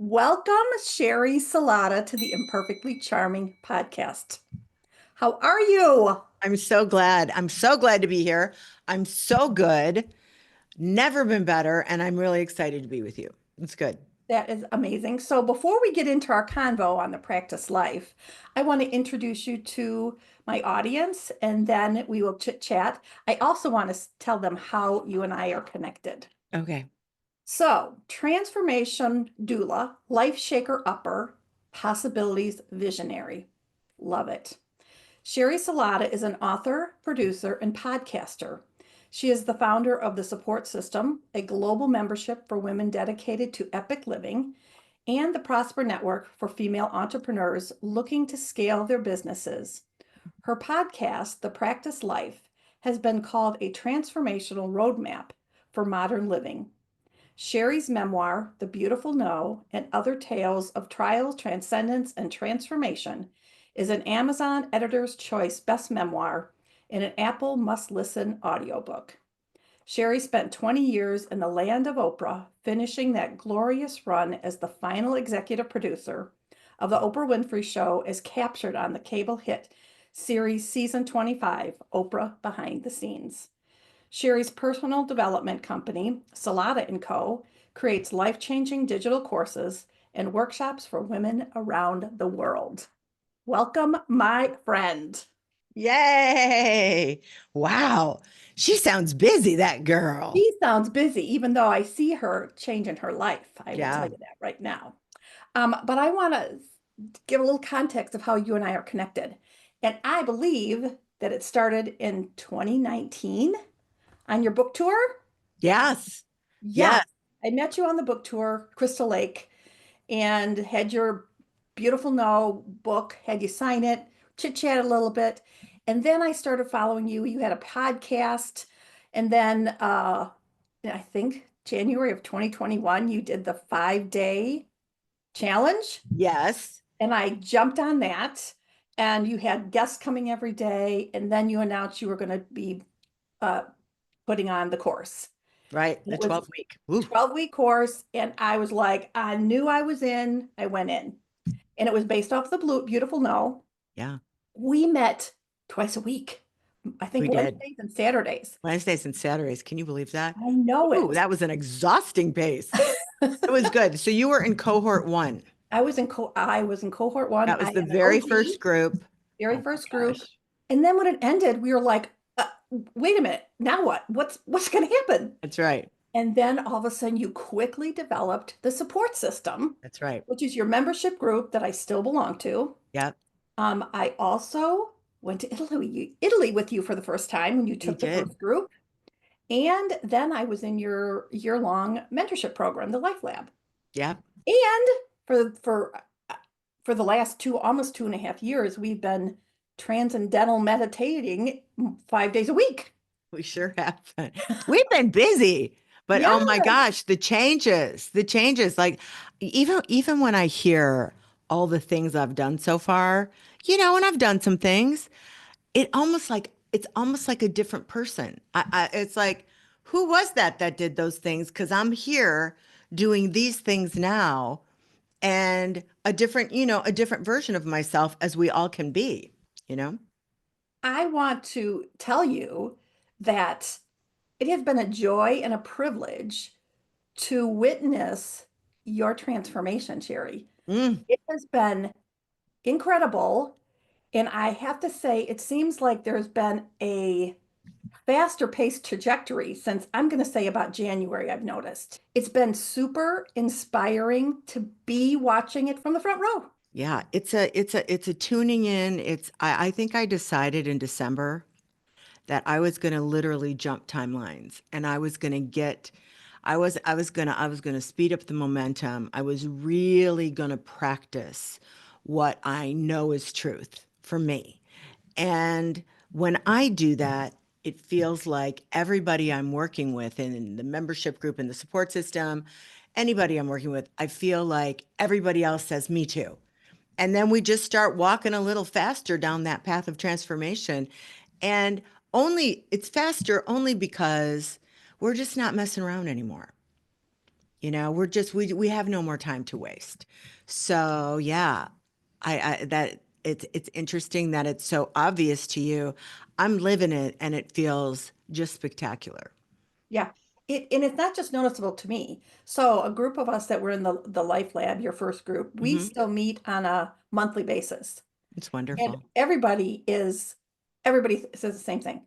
Welcome, Sheri Salata, to the Imperfectly Charming podcast. How are you? I'm so glad. I'm so glad to be here. I'm so good. Never been better. And I'm really excited to be with you. It's good. That is amazing. So, before we get into our convo on the practice life, I want to introduce you to my audience and then we will chit chat. I also want to tell them how you and I are connected. Okay. So, transformation doula, life shaker upper, possibilities visionary. Love it. Sheri Salata is an author, producer, and podcaster. She is the founder of the Support System, a global membership for women dedicated to epic living, and the Prosper Network for female entrepreneurs looking to scale their businesses. Her podcast, The Practice Life, has been called a transformational roadmap for modern living. Sheri's memoir, The Beautiful No, and Other Tales of Trials, Transcendence, and Transformation, is an Amazon Editor's Choice Best Memoir and an Apple Must Listen audiobook. Sheri spent 20 years in the land of Oprah, finishing that glorious run as the final executive producer of the Oprah Winfrey Show as captured on the cable hit series season 25, Oprah Behind the Scenes. Sheri's personal development company, Salata & Co., creates life-changing digital courses and workshops for women around the world. Welcome, my friend. Yay. Wow. She sounds busy, that girl. She sounds busy, even though I see her changing her life. I will tell Yeah. you that right now. But I want to give a little context of how you and I are connected. And I believe that it started in 2019 on your book tour. Yes. Yes, Yes. I met you on the book tour, Crystal Lake, and had your Beautiful No book, had you sign it, chit chat a little bit. And then I started following you. You had a podcast. And then I think January of 2021, you did the 5 day challenge. Yes. And I jumped on that. And you had guests coming every day. And then you announced you were going to be uh, putting on the course. Right. And The it was 12-week. Ooh. 12-week course. And I was like, I knew I was in. I went in. And it was based off the Beautiful No. Yeah. We met twice a week. I think We did. Wednesdays and Saturdays. Wednesdays and Saturdays. Can you believe that? I know Ooh, it. that was an exhausting pace. It was good. So you were in cohort one. I was in cohort one. That I was the am an very OG, first group. very Oh my first group. gosh. And then when it ended, we were like, wait a minute, now what? What's going to happen? That's right. And then all of a sudden, you quickly developed the support system, That's right. which is your membership group that I still belong to. Yep. I also went to Italy with you for the first time when you We took the did. first group. And then I was in your year-long mentorship program, the Life Lab. Yep. And for for for the last almost 2.5 years, we've been transcendental meditating 5 days a week. We sure have been. We've been busy, but Yeah. oh my gosh, the changes, like even when I hear all the things I've done so far, and I've done some things, it's almost like a different person. It's like, who was that did those things? Because I'm here doing these things now, and a different version of myself, as we all can be, you know? I want to tell you that it has been a joy and a privilege to witness your transformation, Sherry. Mm, It has been incredible. And I have to say, it seems like there's been a faster paced trajectory since I'm going to say about January, I've noticed. It's been super inspiring to be watching it from the front row. yeah, it's a tuning in. I think I decided in December that I was going to literally jump timelines, and I was going to get I was going to speed up the momentum. I was really going to practice what I know is truth for me. And when I do that, it feels like everybody I'm working with in the membership group, in the support system, anybody I'm working with, I feel like everybody else says me too. And then we just start walking a little faster down that path of transformation. And it's faster only because we're just not messing around anymore. We have no more time to waste. So yeah, I that it's interesting that it's so obvious to you. I'm living it and it feels just spectacular. Yeah. And it's not just noticeable to me. So a group of us that were in the Life Lab, your first group, we Hmm. still meet on a monthly basis. It's And wonderful. everybody says the same thing.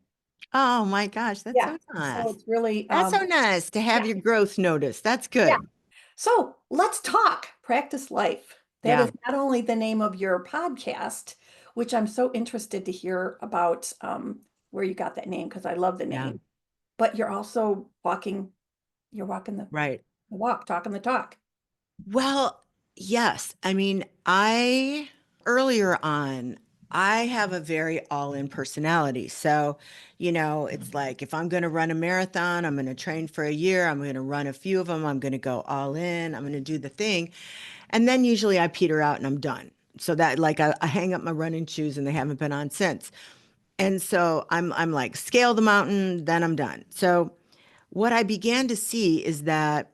Oh my gosh, that's Yeah. so So nice. it's really, That's so nice to have yeah, your growth noticed. That's yeah. good. So let's talk practice life. That Yeah, is not only the name of your podcast, which I'm so interested to hear about where you got that name because I love the yeah, name, but you're also you're walking right. the walk, talking the talk. Well, yes. I mean, I earlier on, I have a very all-in personality. So, it's like if I'm going to run a marathon, I'm going to train for a year, I'm going to run a few of them, I'm going to go all in, I'm going to do the thing. And then usually I peter out and I'm done. So that like I hang up my running shoes and they haven't been on since. And so I'm like scale the mountain, then I'm done. So what I began to see is that,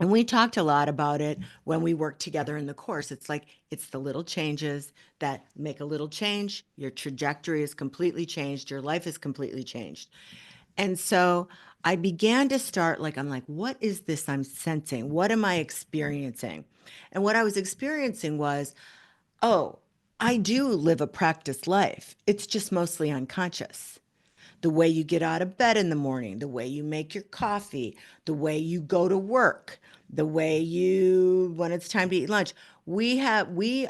and we talked a lot about it when we worked together in the course. It's like it's the little changes that make a little change. Your trajectory is completely changed. Your life is completely changed. And so I began to start like, I'm like, what is this I'm sensing? What am I experiencing? And what I was experiencing was, oh, I do live a practiced life. It's just mostly unconscious. The way you get out of bed in the morning, the way you make your coffee, the way you go to work, the way when it's time to eat lunch. We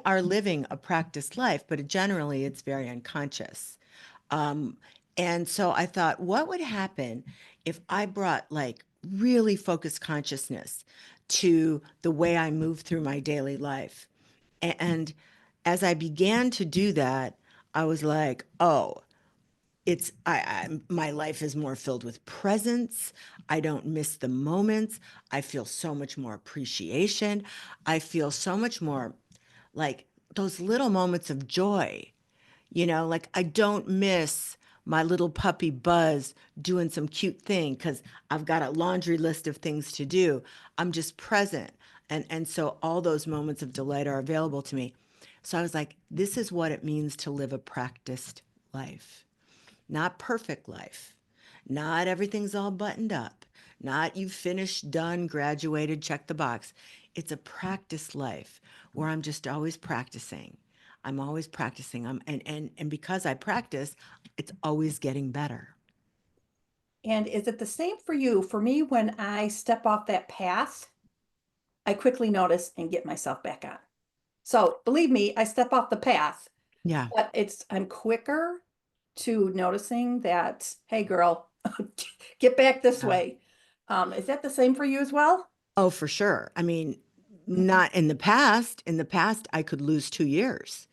are living a practiced life, but generally it's very unconscious. Um, and so I thought, what would happen if I brought like really focused consciousness to the way I move through my daily life? And as I began to do that, I was like, oh, my life is more filled with presence. I don't miss the moments. I feel so much more appreciation. I feel so much more like those little moments of joy. Like I don't miss my little puppy Buzz doing some cute thing because I've got a laundry list of things to do. I'm just present. And so all those moments of delight are available to me. So I was like, this is what it means to live a practiced life, not perfect life, not everything's all buttoned up, not you finished, done, graduated, check the box. It's a practice life where I'm just always practicing. I'm always practicing. And because I practice, it's always getting better. And is it the same for you? For me, when I step off that path, I quickly notice and get myself back on. So believe me, I step off the path, Yeah. but I'm quicker to noticing that, hey girl, get back this Yeah. way. Is that the same for you as well? Oh, for sure. I mean, not in the past. In the past, I could lose 2 years.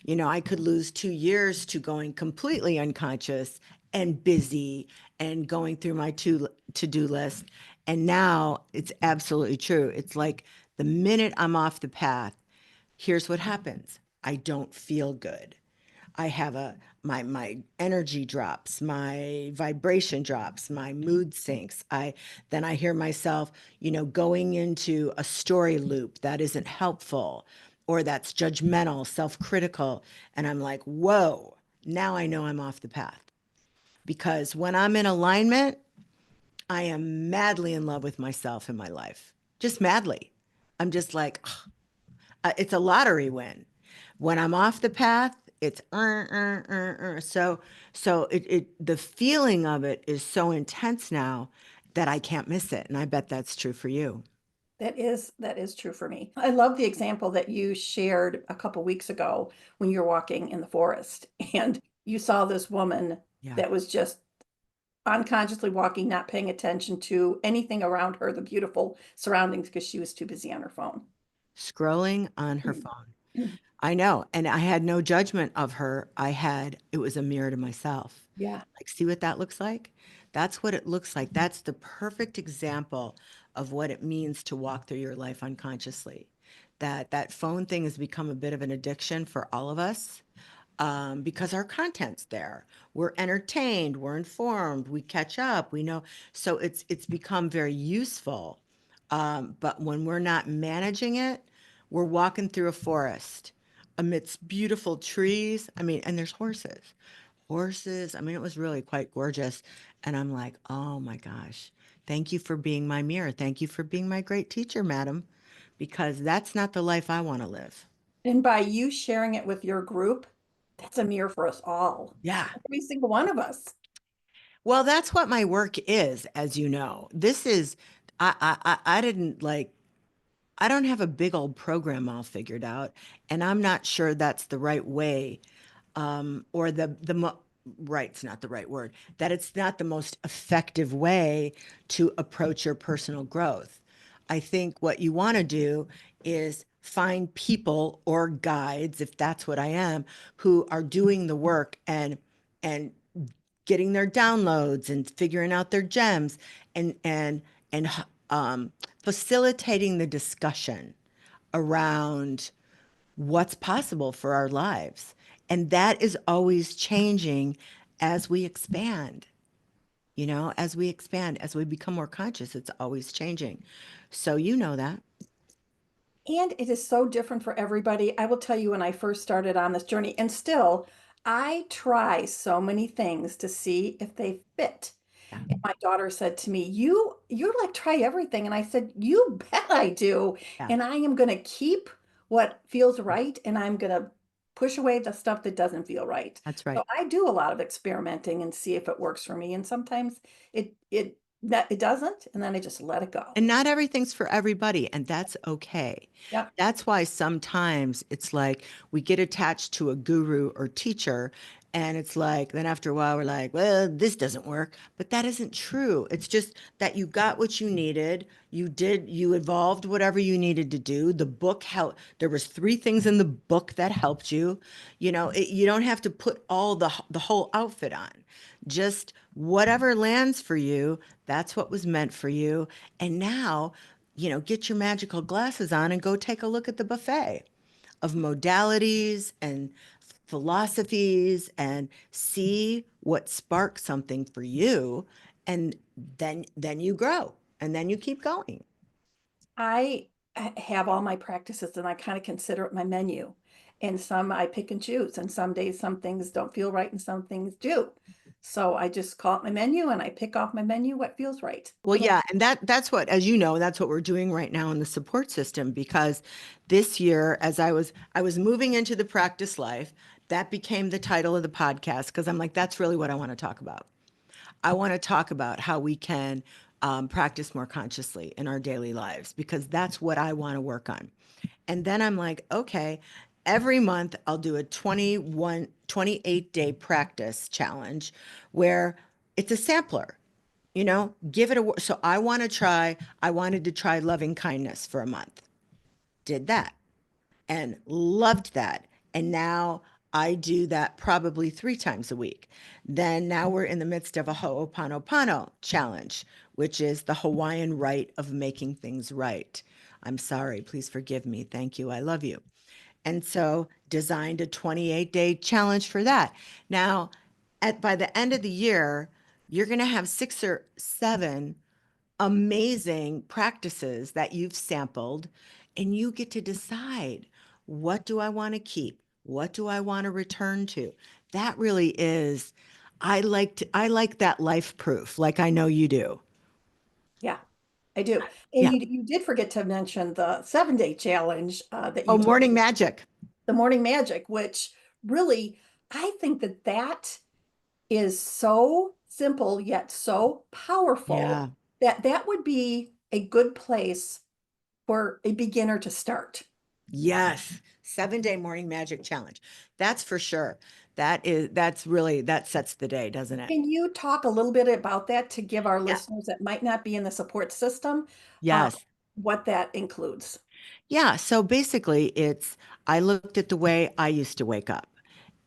I could lose 2 years to going completely unconscious and busy and going through my to-do list. And now it's absolutely true. It's like the minute I'm off the path, here's what happens. I don't feel good. I have my energy drops, my vibration drops, my mood sinks. Then I hear myself, going into a story loop that isn't helpful or that's judgmental, self-critical, and I'm like, "Whoa, now I know I'm off the path." Because when I'm in alignment, I am madly in love with myself and my life. Just madly. I'm just like, it's a lottery win. When I'm off the path, it's so the feeling of it is so intense now that I can't miss it, and I bet that's true for you. That is true for me. I love the example that you shared a couple weeks ago when you're walking in the forest and you saw this woman Yeah, that was just unconsciously walking, not paying attention to anything around her, the beautiful surroundings, because she was too busy on her phone. scrolling on her phone. I know, and I had no judgment of her. It was a mirror to myself. Yeah. Like, see what that looks like? That's what it looks like. That's the perfect example of what it means to walk through your life unconsciously. That phone thing has become a bit of an addiction for all of us, because our content's there. We're entertained, we're informed, we catch up, we know. So it's become very useful, But when we're not managing it, we're walking through a forest amidst beautiful trees. I mean, and there's horses. Horses. I mean, it was really quite gorgeous. And I'm like, oh my gosh, thank you for being my mirror. Thank you for being my great teacher, madam, because that's not the life I want to live. And by you sharing it with your group, that's a mirror for us all. Yeah. Every single one of us. Well, that's what my work is, as you know. This is, I didn't like, I don't have a big old program all figured out, and I'm not sure that's the right way, or right's not the right word, that it's not the most effective way to approach your personal growth. I think what you want to do is find people or guides, if that's what I am, who are doing the work and getting their downloads and figuring out their gems and um, facilitating the discussion around what's possible for our lives. And that is always changing as we expand. You know, as we expand, as we become more conscious, it's always changing. So you know that. And it is so different for everybody. I will tell you, when I first started on this journey, and still, I try so many things to see if they fit. Yeah. And my daughter said to me, you're like, try everything. And I said, you bet I do. Yeah. And I am going to keep what feels right, and I'm going to push away the stuff that doesn't feel right. That's So right. I do a lot of experimenting and see if it works for me. And sometimes it doesn't, and then I just let it go. And not everything's for everybody, and that's okay. Yep. That's why sometimes it's like we get attached to a guru or teacher, and it's like, then after a while, we're like, well, this doesn't work. But that isn't true. It's just that you got what you needed. You evolved whatever you needed to do. The book helped. There was three things in the book that helped you. You know, you don't have to put all the whole outfit on. Just whatever lands for you, that's what was meant for you. And now, get your magical glasses on and go take a look at the buffet of modalities and philosophies and see what sparks something for you. And then you grow and then you keep going. I have all my practices, and I kind of consider it my menu. And some I pick and choose, and some days some things don't feel right and some things do. So I just call it my menu, and I pick off my menu what feels right. Well, And yeah, and that's what, as you know, that's what we're doing right now in the support system because this year, as I was moving into the practice life, that became the title of the podcast because I'm like, that's really what I want to talk about. I want to talk about how we can practice more consciously in our daily lives because that's what I want to work on. And then I'm like, okay, every month I'll do a 28-day practice challenge where it's a sampler, give it a, so I wanted to try loving kindness for a month, did that and loved that. And now I do that probably 3 times a week. Then now we're in the midst of a Ho'oponopono challenge, which is the Hawaiian rite of making things right. I'm sorry, please forgive me. Thank you. I love you. And so designed a 28-day challenge for that. Now, by the end of the year, you're going to have 6 or 7 amazing practices that you've sampled, and you get to decide, what do I want to keep? What do I want to return to? That really is, I like that life proof, like I know you do. yeah, I do. And Yeah. you did forget to mention the 7-day challenge that Oh, you told morning me, magic. the morning magic, which really, I think that that is so simple yet so powerful Yeah. that that would be a good place for a beginner to start. Yes. 7-day morning magic challenge. That's for sure. That's really, that sets the day, doesn't it? Can you talk a little bit about that to give our Yeah. listeners that might not be in the support system uh, Yes. what that includes? Yeah. So basically, I looked at the way I used to wake up.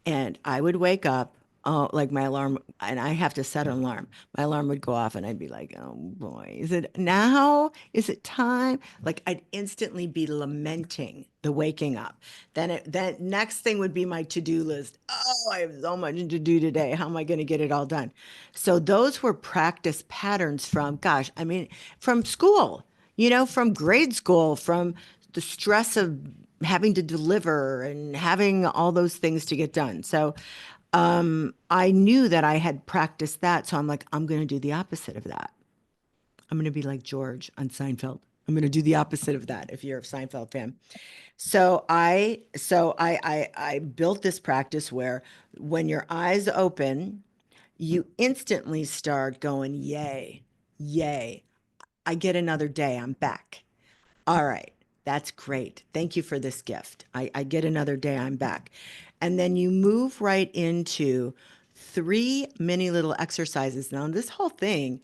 And I would wake up, like my alarm, and I have to set an alarm. My alarm would go off, and I'd be like, "Oh boy, is it now? Is it time?" Like I'd instantly be lamenting the waking up. Then next thing would be my to-do list. Oh, I have so much to do today. How am I going to get it all done? So those were practice patterns from, gosh, I mean, from school. from grade school, from the stress of having to deliver and having all those things to get done. So I knew that I had practiced that. So I'm like, I'm going to do the opposite of that. I'm going to be like George on Seinfeld. I'm going to do the opposite of that if you're a Seinfeld fan. So I built this practice where when your eyes open, you instantly start going, yay, yay. I get another day. I'm back. All right. That's great. Thank you for this gift. I get another day. I'm back. And then you move right into three mini little exercises. Now, this whole thing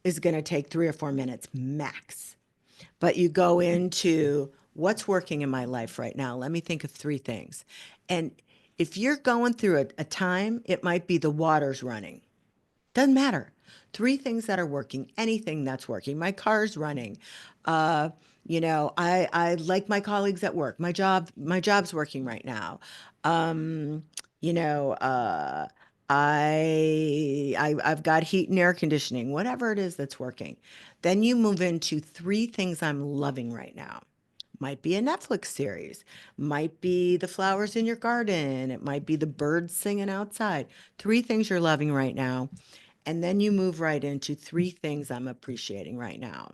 is going to take 3 or 4 minutes max. But you go into what's working in my life right now. Let me think of three things. And if you're going through a time, it might be the water's running. Doesn't matter. Three things that are working, anything that's working. My car's running. Uh, I like my colleagues at work. My job's working right now. Um, you know, uh, I've got heat and air conditioning, whatever it is that's working. Then you move into three things I'm loving right now. Might be a Netflix series, might be the flowers in your garden, it might be the birds singing outside. Three things you're loving right now. And then you move right into three things I'm appreciating right now.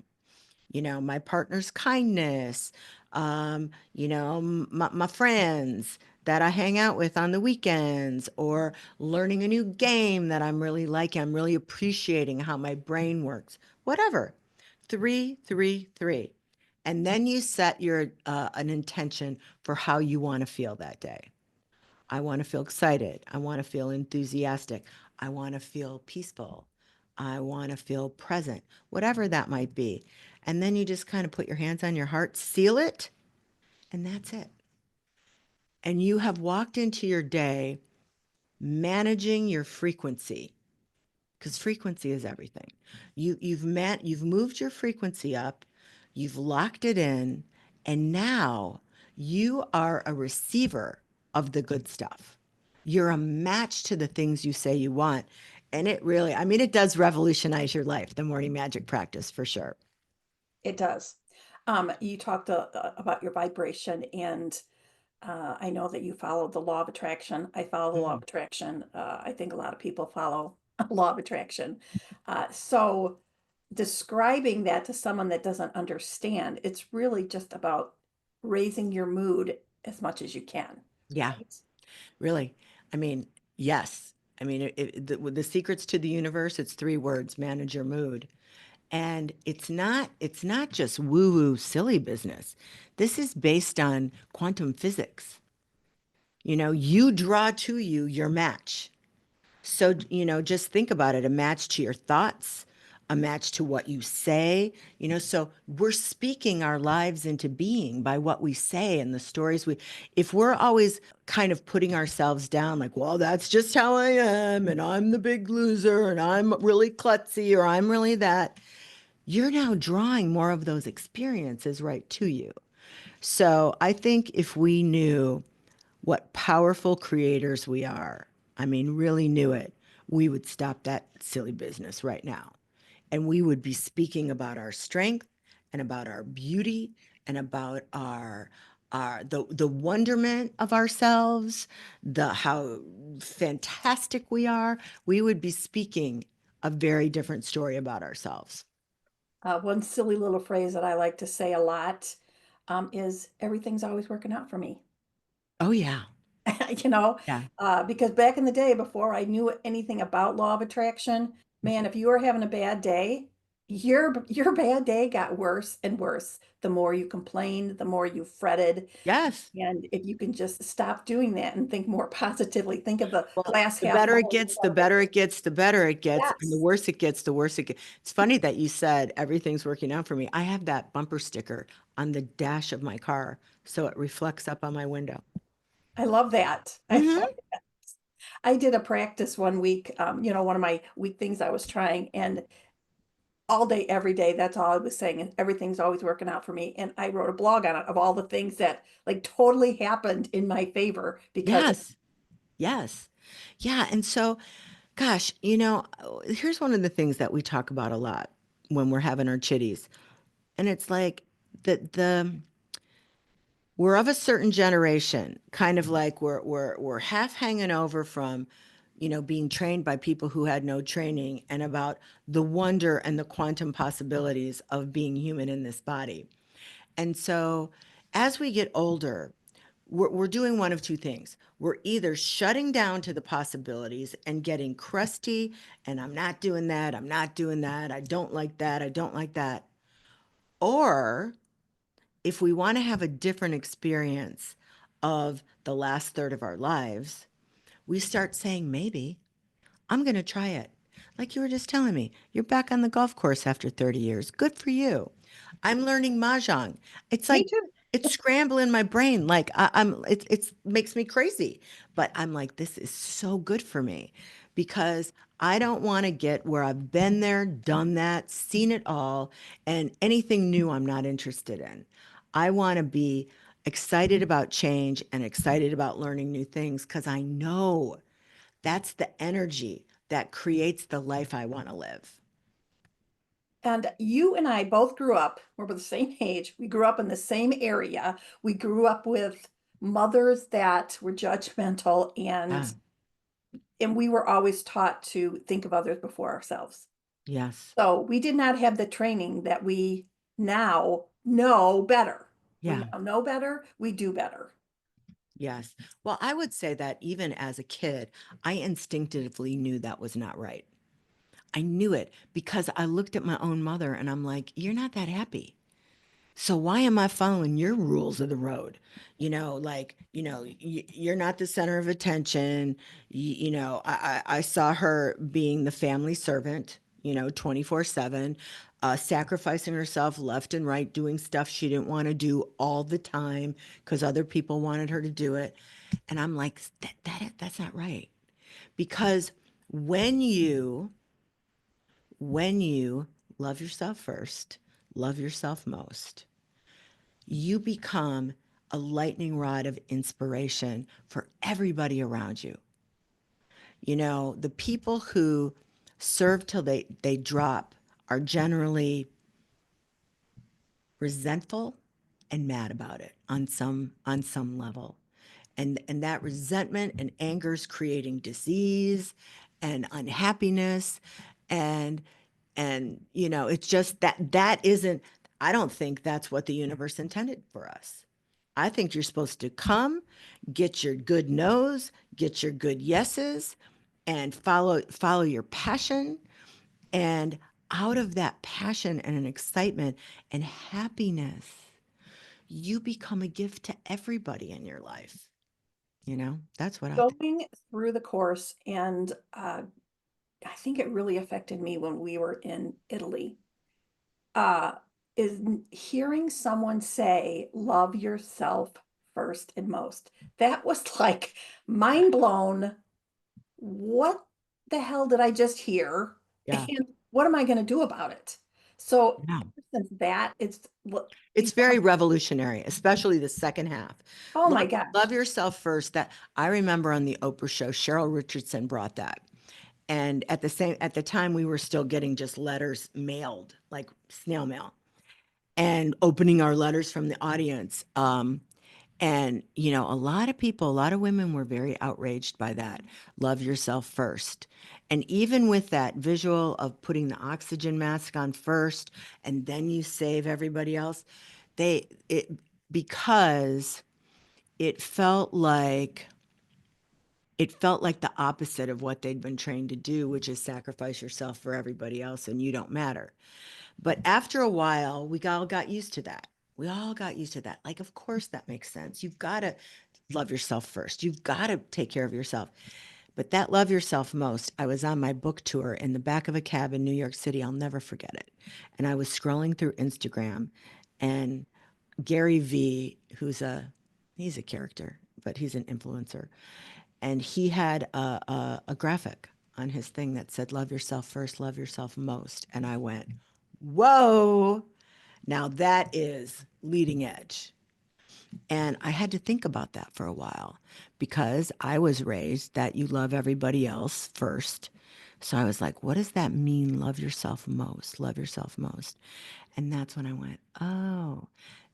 My partner's kindness, my friends that I hang out with on the weekends, or learning a new game that I'm really liking. I'm really appreciating how my brain works, whatever. Three, three, three. And then you set an intention for how you want to feel that day. I want to feel excited. I want to feel enthusiastic. I want to feel peaceful. I want to feel present, whatever that might be. And then you just kind of put your hands on your heart, seal it, and that's it. And you have walked into your day managing your frequency, because frequency is everything. You've moved your frequency up, you've locked it in, and now you are a receiver of the good stuff. You're a match to the things you say you want. And it really, I mean, it does revolutionize your life, the morning magic practice for sure. It does. You talked about your vibration, and I know that you follow the law of attraction. I follow the law of Mm. attraction. I think a lot of people follow law of attraction. So describing that to someone that doesn't understand, it's really just about raising your mood as much as you can, Yeah, right? really. I mean, yes. I mean, the secrets to the universe, it's three words: manage your mood. And it's not just woo-woo silly business. This is based on quantum physics. You draw to you your match. So, just think about it, a match to your thoughts, a match to what you say, so we're speaking our lives into being by what we say and the stories if we're always kind of putting ourselves down, like, well, that's just how I am, and I'm the big loser, and I'm really klutzy, or I'm really that, you're now drawing more of those experiences right to you. So I think if we knew what powerful creators we are, I mean, really knew it, we would stop that silly business right now. And we would be speaking about our strength and about our beauty and about the wonderment of ourselves, the how fantastic we are. We would be speaking a very different story about ourselves. One silly little phrase that I like to say a lot is everything's always working out for me. Oh yeah. you know, Yeah. because back in the day, before I knew anything about law of attraction, man, if you were having a bad day, your bad day got worse and worse. The more you complained, the more you fretted. Yes. And if you can just stop doing that and think more positively, think of the Well, glass the half better it full gets, the instead of the better it gets, the better it gets. And the yes. worse it gets, the worse it gets. It's funny that you said everything's working out for me. I have that bumper sticker on the dash of my car, so it reflects up on my window. I love that. Hmm. I did a practice one week, one of my week things I was trying, and all day, every day, that's all I was saying, and everything's always working out for me. And I wrote a blog on it of all the things that like totally happened in my favor because Yes. Yes. Yeah. And so, gosh, here's one of the things that we talk about a lot when we're having our chitties. And it's like the we're of a certain generation, kind of like we're half hanging over from, being trained by people who had no training and about the wonder and the quantum possibilities of being human in this body. And so as we get older, we're doing one of two things. We're either shutting down to the possibilities and getting crusty, and I'm not doing that, I'm not doing that, I don't like that, I don't like that. Or if we want to have a different experience of the last third of our lives, we start saying, maybe I'm going to try it. Like you were just telling me, you're back on the golf course after 30 years. Good for you. I'm learning mahjong. It's Me like too. it's scrambling my brain. Like it's makes me crazy. But I'm like, this is so good for me because I don't want to get where I've been there, done that, seen it all, and anything new I'm not interested in. I want to be excited about change and excited about learning new things because I know that's the energy that creates the life I want to live. And you and I both grew up, we're the same age. We grew up in the same area. We grew up with mothers that were judgmental Yeah. and we were always taught to think of others before ourselves. Yes. So we did not have the training that we now know better. We Yeah. now know better, we do better. Yes. Well, I would say that even as a kid, I instinctively knew that was not right. I knew it because I looked at my own mother and I'm like, you're not that happy. So why am I following your rules of the road? You're not the center of attention. I saw her being the family servant, 24/7, sacrificing herself left and right, doing stuff she didn't want to do all the time because other people wanted her to do it. And I'm like, that's not right. Because when you, when you love yourself first, love yourself most, you become a lightning rod of inspiration for everybody around you. The people who serve till they drop are generally resentful and mad about it on some level. And that resentment and anger is creating disease and unhappiness and it's just that isn't, I don't think that's what the universe intended for us. I think you're supposed to come, get your good no's, get your good yeses, and follow your passion. And out of that passion and an excitement and happiness, you become a gift to everybody in your life. That's what I think. Going through the course, and I think it really affected me when we were in Italy, uh, is hearing someone say, love yourself first and most. That was like mind blown. What the hell did I just hear? Yeah. And what am I going to do about it? So, Yeah. since that, it's It's very revolutionary, especially the second half. oh Love, my love gosh. yourself first. That I remember on the Oprah show, Cheryl Richardson brought that. And at the time we were still getting just letters mailed, like snail mail, and opening our letters from the audience. And a lot of people, a lot of women were very outraged by that. Love yourself first. And even with that visual of putting the oxygen mask on first and then you save everybody else, they it because it felt like the opposite of what they'd been trained to do, which is sacrifice yourself for everybody else and you don't matter. But after a while, we all got used to that. We all got used to that. Like, of course, that makes sense. You've got to love yourself first. You've got to take care of yourself. But that love yourself most, I was on my book tour in the back of a cab in New York City. I'll never forget it. And I was scrolling through Instagram and Gary V, he's a character, but he's an influencer. And he had a graphic on his thing that said, love yourself first, love yourself most. And I went, whoa, now that is leading edge. And I had to think about that for a while because I was raised that you love everybody else first. So I was like, what does that mean? Love yourself most, love yourself most. And that's when I went, oh,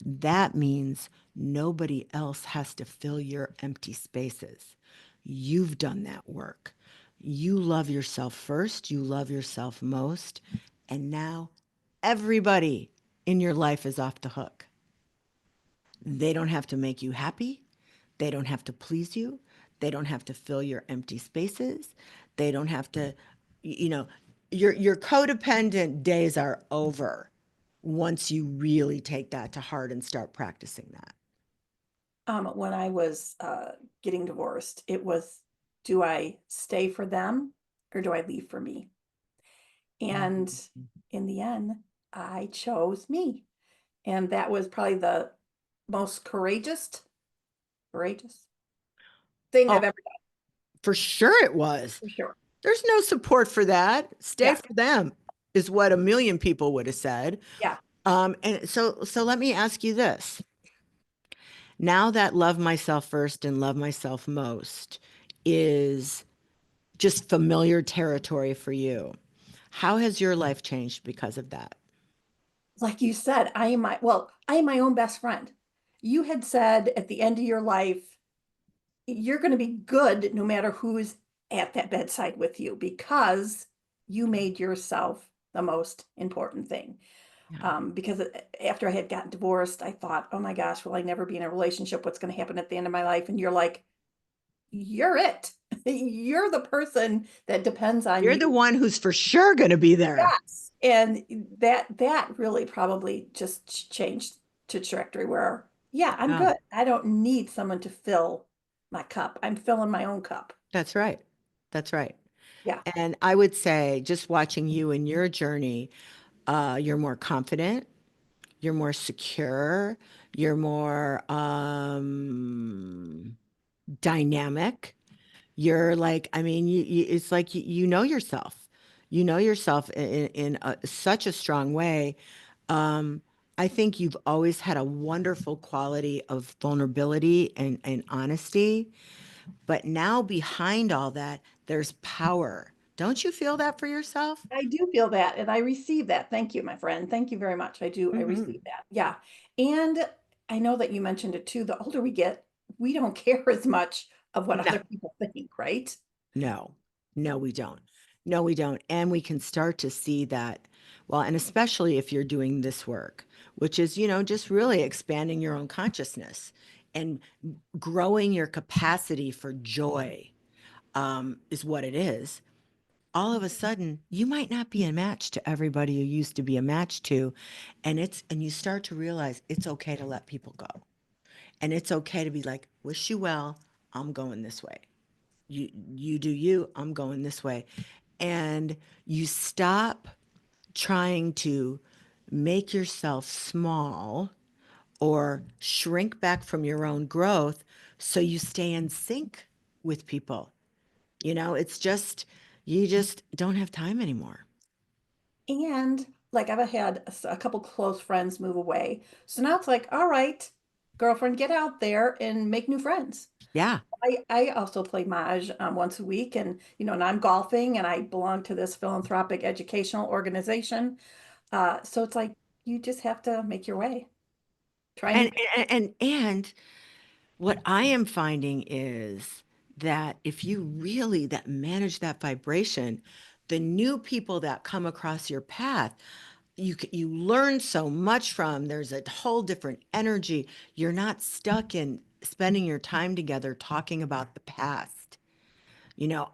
that means nobody else has to fill your empty spaces. You've done that work. You love yourself first, you love yourself most. And now everybody in your life is off the hook. They don't have to make you happy. They don't have to please you. They don't have to fill your empty spaces. They don't have to, you know, your codependent days are over once you really take that to heart and start practicing that. When I was getting divorced, it was, do I stay for them or do I leave for me? And Mhm. in the end, I chose me. And that was probably the most courageous thing I've Oh, ever for sure it was. done, for sure. There's no support for that. Stay Yeah, for them is what a million people would have said. yeah. And so let me ask you this. Now that love myself first and love myself most is just familiar territory for you, how has your life changed because of that? Like you said, I am my own best friend. You had said at the end of your life, you're going to be good no matter who's at that bedside with you because you made yourself the most important thing. Yeah, Because after I had gotten divorced, I thought, oh my gosh, will I never be in a relationship? What's going to happen at the end of my life? And you're like, you're it. You're the person that depends on you're you. the one who's for sure going to be there. Yes. And that really probably just changed to trajectory where, yeah, I'm Yeah, good. I don't need someone to fill my cup. I'm filling my own cup. that's right. That's right. Yeah, And I would say, just watching you and your journey, you're more confident, you're more secure, you're more dynamic. You're like, I mean, it's like you know yourself. You know yourself in such a strong way. Um, I think you've always had a wonderful quality of vulnerability and honesty. But now behind all that, there's power. Don't you feel that for yourself? I do feel that, and I receive that. Thank you, my friend. Thank you very much. I do. I Hmm. receive that. Yeah. And I know that you mentioned it too. The older we get, we don't care as much of what No, other people think, right? no, no, we don't. No, we don't. And we can start to see that, well, and especially if you're doing this work, which is, just really expanding your own consciousness and growing your capacity for joy, is what it is. All of a sudden, you might not be a match to everybody you used to be a match to. And you start to realize it's okay to let people go. And it's okay to be like, wish you well, I'm going this way. You do you, I'm going this way. And you stop trying to make yourself small or shrink back from your own growth so you stay in sync with people. It's just you just don't have time anymore. And like I've had a couple close friends move away. So now it's like, all right, girlfriend, get out there and make new friends. Yeah. I also play Maj once a week, and and I'm golfing, and I belong to this philanthropic educational organization. So it's like you just have to make your way. Try new And people. and what I am finding is that if you really that manage that vibration, the new people that come across your path, you learn so much from. There's a whole different energy. You're not stuck in spending your time together talking about the past.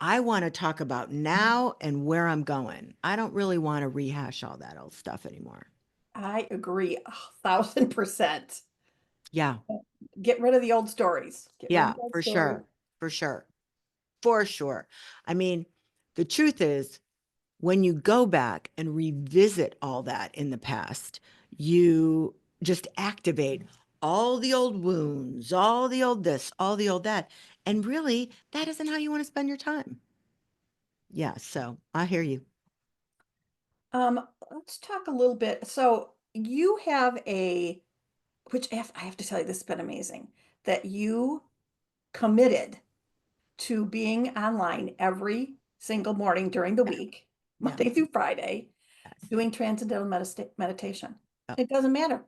I want to talk about now and where I'm going. I don't really want to rehash all that old stuff anymore. I agree 1,000%. Yeah. Get rid of the old stories. Get rid of Yeah, the old for stories. sure. For sure. For sure. I mean, the truth is, when you go back and revisit all that in the past, you just activate all the old wounds, all the old this, all the old that. And really, that isn't how you want to spend your time. Yeah, so I hear you. Let's talk a little bit. So you have a which I have to tell you, this has been amazing that you committed to being online every single morning during the Yeah. week, Yeah. Monday through Friday, Yes. doing transcendental meditation. Yep. It doesn't matter.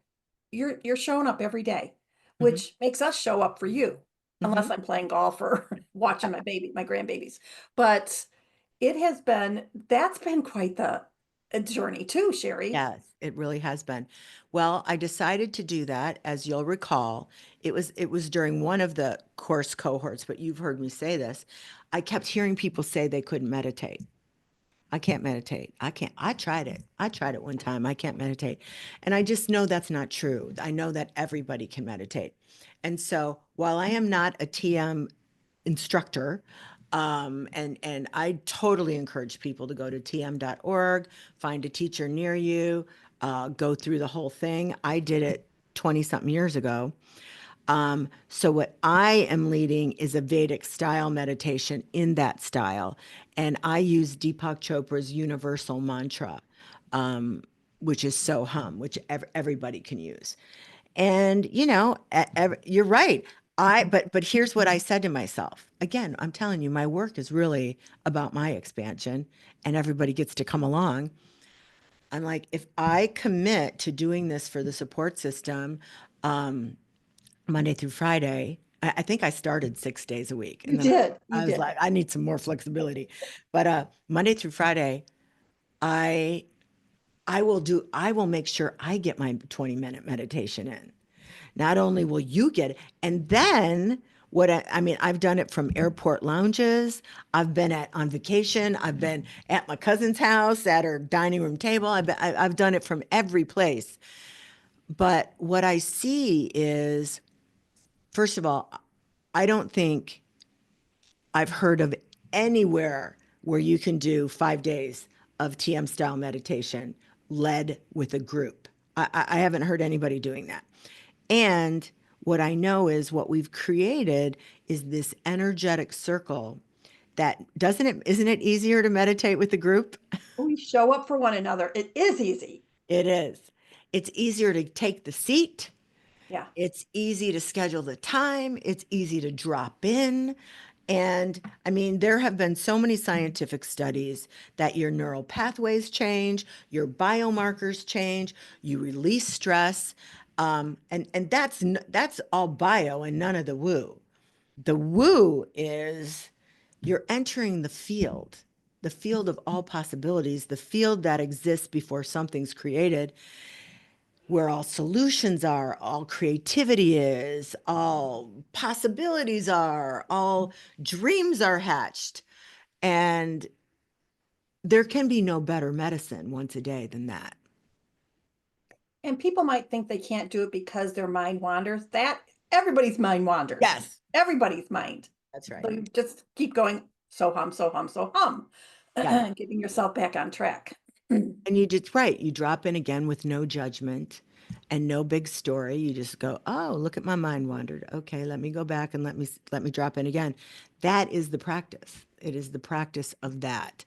You're showing up every day, Hmm. which makes us show up for you, Hmm. unless I'm playing golf or watching my grandbabies. But it has been that's been quite the a journey too, Sheri. Yes, it really has been. Well, I decided to do that, as you'll recall. It was during one of the course cohorts, but you've heard me say this. I kept hearing people say they couldn't meditate. I can't meditate. I can't. I tried it. I tried it one time. I can't meditate. And I just know that's not true. I know that everybody can meditate. And so while I am not a TM instructor, and I totally encourage people to go to tm.org, find a teacher near you, go through the whole thing. I did it 20 something years ago. So what I am leading is a Vedic style meditation in that style. And I use Deepak Chopra's universal mantra, um, which is so hum, which everybody can use. And you're right. But here's what I said to myself. Again, I'm telling you, my work is really about my expansion, and everybody gets to come along. I'm like, if I commit to doing this for the support system, um, Monday through Friday. I think I started 6 days a week. You And then did. You I was did. like, I need some more flexibility. But Monday through Friday, I I will make sure I get my 20-minute meditation in. Not only will you get it, and then I mean, I've done it from airport lounges. I've been on vacation. I've been at my cousin's house at her dining room table. I've done it from every place. But what I see is, first of all, I don't think I've heard of anywhere where you can do 5 days of TM style meditation led with a group. I haven't heard anybody doing that. And what I know is what we've created is this energetic circle that isn't it easier to meditate with the group? We show up for one another. It is easy. It is. It's easier to take the seat. Yeah. It's easy to schedule the time. It's easy to drop in. And I mean, there have been so many scientific studies that your neural pathways change, your biomarkers change, you release stress. And that's all bio and none of the woo. The woo is you're entering the field of all possibilities, the field that exists before something's created, where all solutions are, all creativity is, all possibilities are, all dreams are hatched. And there can be no better medicine once a day than that. And people might think they can't do it because their mind wanders. That everybody's mind wanders. Yes, Everybody's mind. that's So right. you just keep going, so hum, so hum, so hum, Yeah. getting yourself back on track. And you just, right, you drop in again with no judgment and no big story. You just go, oh, look at my mind wandered. Okay, let me go back and let me drop in again. That is the practice. It is the practice of that.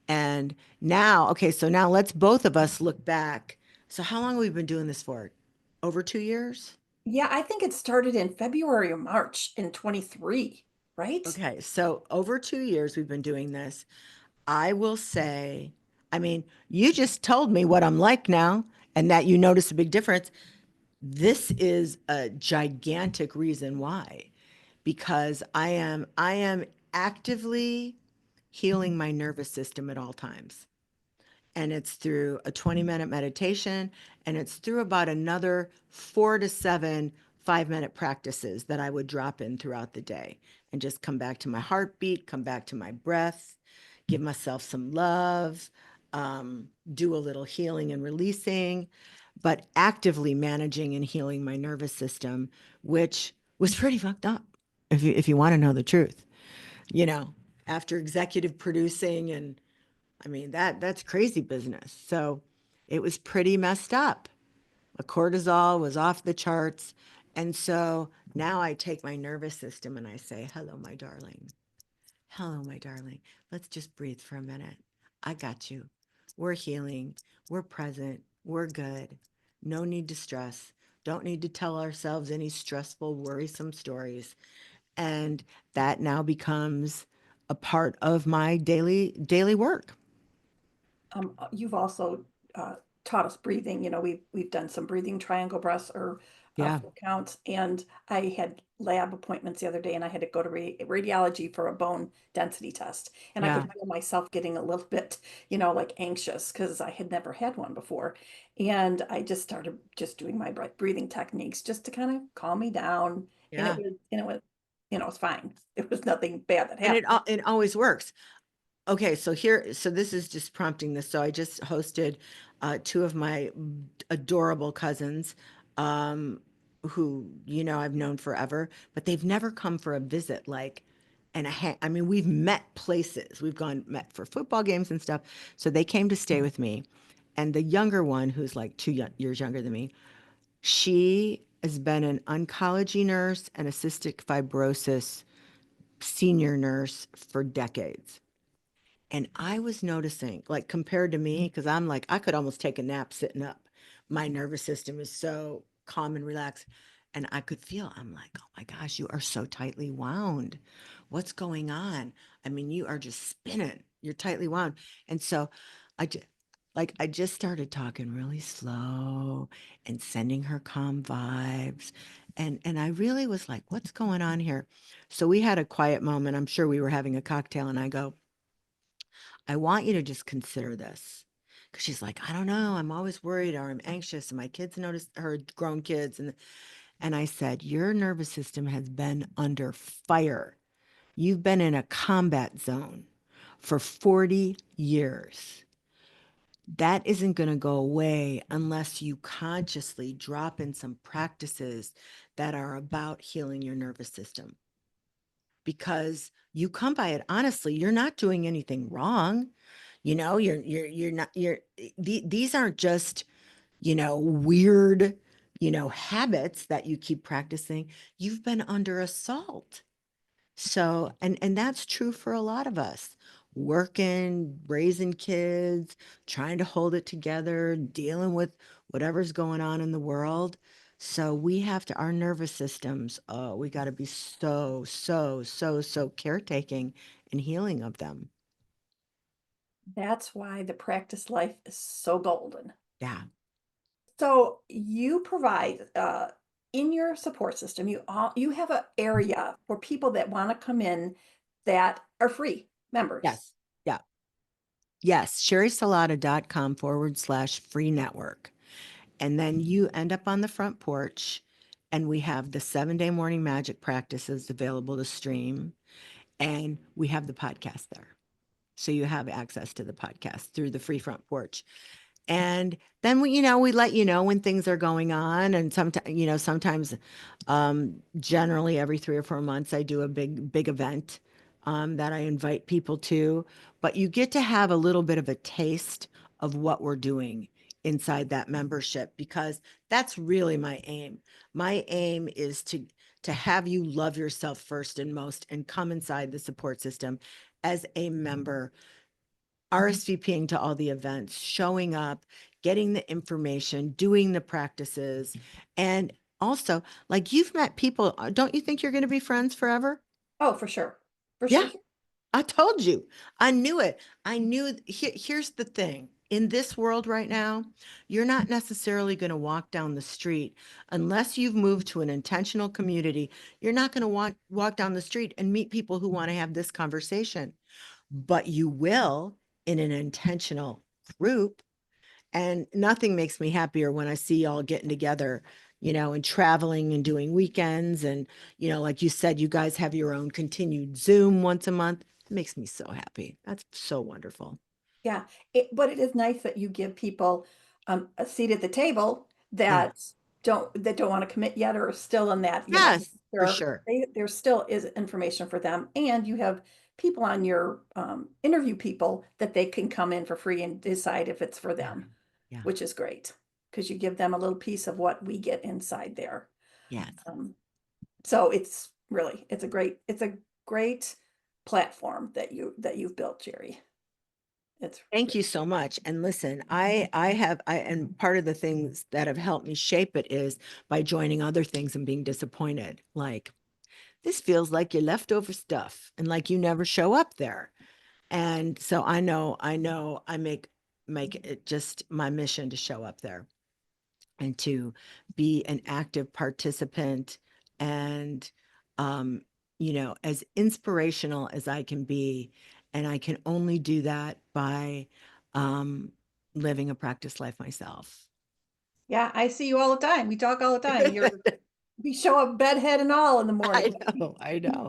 And now, okay, so now let's both of us look back. So how long have we been doing this for? Over 2 years? Yeah, I think it started in February or March in 23, right? Okay, so over 2 years we've been doing this. I will say, I mean, you just told me what I'm like now and that you notice a big difference. This is a gigantic reason why, because I am actively healing my nervous system at all times. And it's through a 20-minute meditation, and it's through about another 4 to 7 5-minute practices that I would drop in throughout the day and just come back to my heartbeat, come back to my breath, give myself some love, do a little healing and releasing, but actively managing and healing my nervous system, which was pretty fucked up, if you want to know the truth. You know, after executive producing, and I mean, that's crazy business. So it was pretty messed up. The cortisol was off the charts. And so now I take my nervous system and I say, hello, my darling. Hello, my darling. Let's just breathe for a minute. I got you. We're healing. We're present. We're good. No need to stress. Don't need to tell ourselves any stressful, worrisome stories. And that now becomes a part of my daily work. You've also taught us breathing. You know, we've done some breathing triangle breaths or Yeah. 4 counts. And I had lab appointments the other day, and I had to go to radiology for a bone density test. And I could Yeah. feel myself getting a little bit, you know, like anxious because I had never had one before. And I just started just doing my breathing techniques just to kind of calm me down. Yeah. And it was, you know, it's fine. It was nothing bad that And happened. it always works. Okay, so this is just prompting this. So I just hosted two of my adorable cousins, um, who, I've known forever, but they've never come for a visit. I mean, we've met places, we've met for football games and stuff. So they came to stay with me. And the younger one, who's like 2 years younger than me, she has been an oncology nurse and a cystic fibrosis senior nurse for decades. And I was noticing, like, compared to me, because I'm like, I could almost take a nap sitting up. My nervous system is so calm and relaxed. And I could feel, I'm like, oh my gosh, you are so tightly wound. What's going on? I mean, you are just spinning. You're tightly wound. And so I just, I just started talking really slow and sending her calm vibes. And I really was like, what's going on here? So we had a quiet moment. I'm sure we were having a cocktail, and I go, I want you to just consider this. Because she's like, I don't know. I'm always worried or I'm anxious. And my kids notice her grown kids. And I said, your nervous system has been under fire. You've been in a combat zone for 40 years. That isn't going to go away unless you consciously drop in some practices that are about healing your nervous system. Because you come by it honestly, you're not doing anything wrong. You're not, these aren't just, weird, habits that you keep practicing. You've been under assault. So, and that's true for a lot of us, working, raising kids, trying to hold it together, dealing with whatever's going on in the world. So we have to, our nervous systems, oh, we got to be so, so, so, so caretaking and healing of them. That's why the practice life is so golden. Yeah. So you provide in your support system, you have an area for people that want to come in that are free members. Yes. Yeah. Yes. SheriSalata.com/free network. And then you end up on the front porch, and we have the 7-day morning magic practices available to stream. And we have the podcast there. So you have access to the podcast through the free front porch. And then we let you know when things are going on. And sometimes, generally every 3 or 4 months, I do a big event, that I invite people to. But you get to have a little bit of a taste of what we're doing inside that membership, because that's really my aim. My aim is to have you love yourself first and most, and come inside the support system as a member, RSVPing to all the events, showing up, getting the information, doing the practices. And also, like, you've met people, don't you think you're going to be friends forever? Oh, for sure. For Yeah, sure. I told you. I knew it. Here's the thing. In this world right now, you're not necessarily going to walk down the street unless you've moved to an intentional community. You're not going to walk down the street and meet people who want to have this conversation, but you will in an intentional group. And nothing makes me happier when I see y'all getting together, and traveling and doing weekends. And, like you said, you guys have your own continued Zoom once a month. It makes me so happy. That's so wonderful. Yeah, but it is nice that you give people a seat at the table Yeah. that don't want to commit yet or are still in that, you know, Yes, for sure. there still is information for them, and you have people on your interview people that they can come in for free and decide if it's for Yeah. them, Yeah. which is great because you give them a little piece of what we get inside there. Yes. Um, so it's a great platform that you've built, Jerry. It's Thank you so much. And listen, and part of the things that have helped me shape it is by joining other things and being disappointed. Like, this feels like your leftover stuff and like you never show up there. And so I make it just my mission to show up there and to be an active participant and um, as inspirational as I can be. And I can only do that by um, living a practice life myself. yeah, I see you all the time. We talk all the time. We show up bedhead and all in the morning. I know,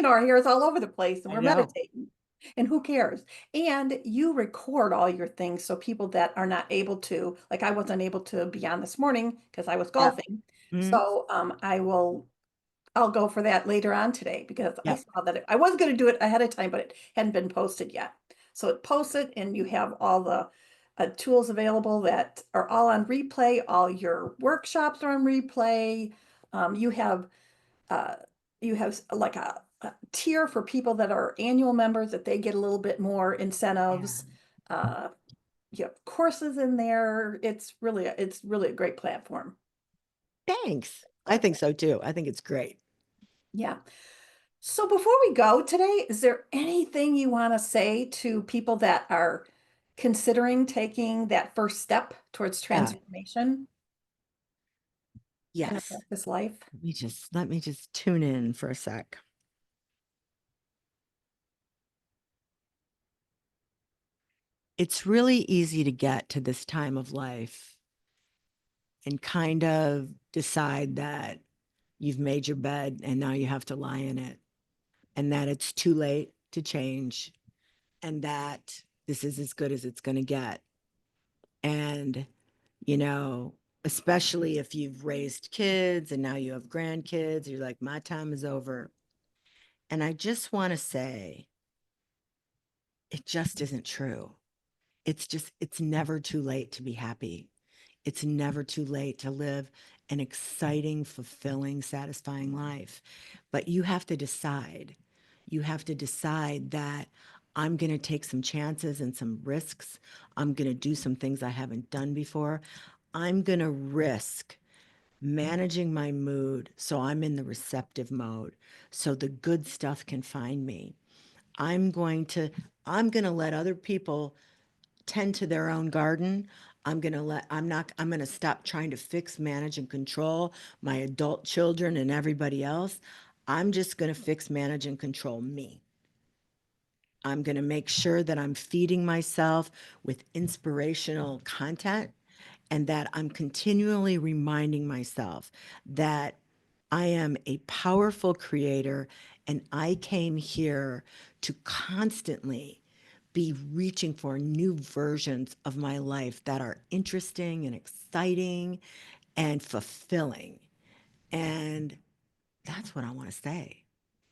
Our hair is all over the place and I we're know. meditating. And who cares? And you record all your things so people that are not able to, like I wasn't able to be on this morning because I was Yep. golfing. Mhm. So I'll go for that later on today because I Yep. saw that I was going to do it ahead of time, but it hadn't been posted yet. So it posted, and you have all the tools available that are all on replay. All your workshops are on replay. You have uh, like a tier for people that are annual members that they get a little bit more Yeah. incentives. Uh, you have courses in there. It's really a great platform. Thanks. I think Platform. so too. I think it's great. Yeah. So before we go today, is there anything you want to say to people that are considering taking that first step towards Yeah. transformation in a Yes. practice life? Let me just tune in for a sec. It's really easy to get to this time of life and kind of decide that you've made your bed and now you have to lie in it, and that it's too late to change, and that this is as good as it's going to get. And, you know, especially if you've raised kids and now you have grandkids, you're like, my time is over. And I just want to say, it just isn't true. It's never too late to be happy. It's never too late to live an exciting, fulfilling, satisfying life. But you have to decide. You have to decide that I'm going to take some chances and some risks. I'm going to do some things I haven't done before. I'm going to risk managing my mood so I'm in the receptive mode so the good stuff can find me. I'm going to I'm going to let other people tend to their own garden. I'm going to stop trying to fix, manage, and control my adult children and everybody else. I'm just going to fix, manage, and control me. I'm going to make sure that I'm feeding myself with inspirational content and that I'm continually reminding myself that I am a powerful creator and I came here to constantly be reaching for new versions of my life that are interesting and exciting and fulfilling. And that's what I want to say.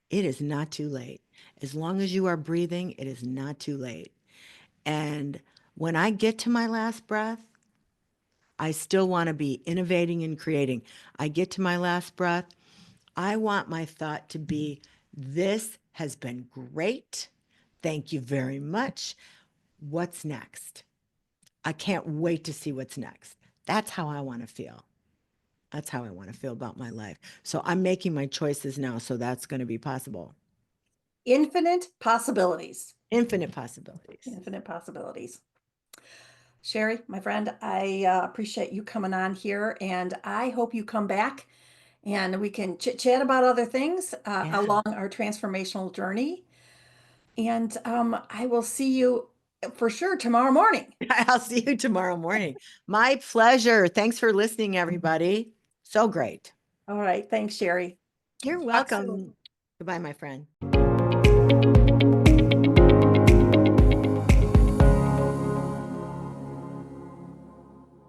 It is not too late. As long as you are breathing, it is not too late. And when I get to my last breath, I still want to be innovating and creating. I get to my last breath, I want my thought to be, this has been great. Thank you very much. What's next? I can't wait to see what's next. That's how I want to feel. That's how I want to feel about my life. So I'm making my choices now. So that's going to be possible. Infinite possibilities. Infinite possibilities. Infinite possibilities. Sheri, my friend, I appreciate you coming on here, and I hope you come back and we can chit chat about other things Yeah. along our transformational journey. And I will see you for sure tomorrow morning. I'll see you tomorrow morning. My pleasure. Thanks for listening, everybody. So great. All right. Thanks, Sheri. You're Talk soon. welcome. Goodbye, my friend.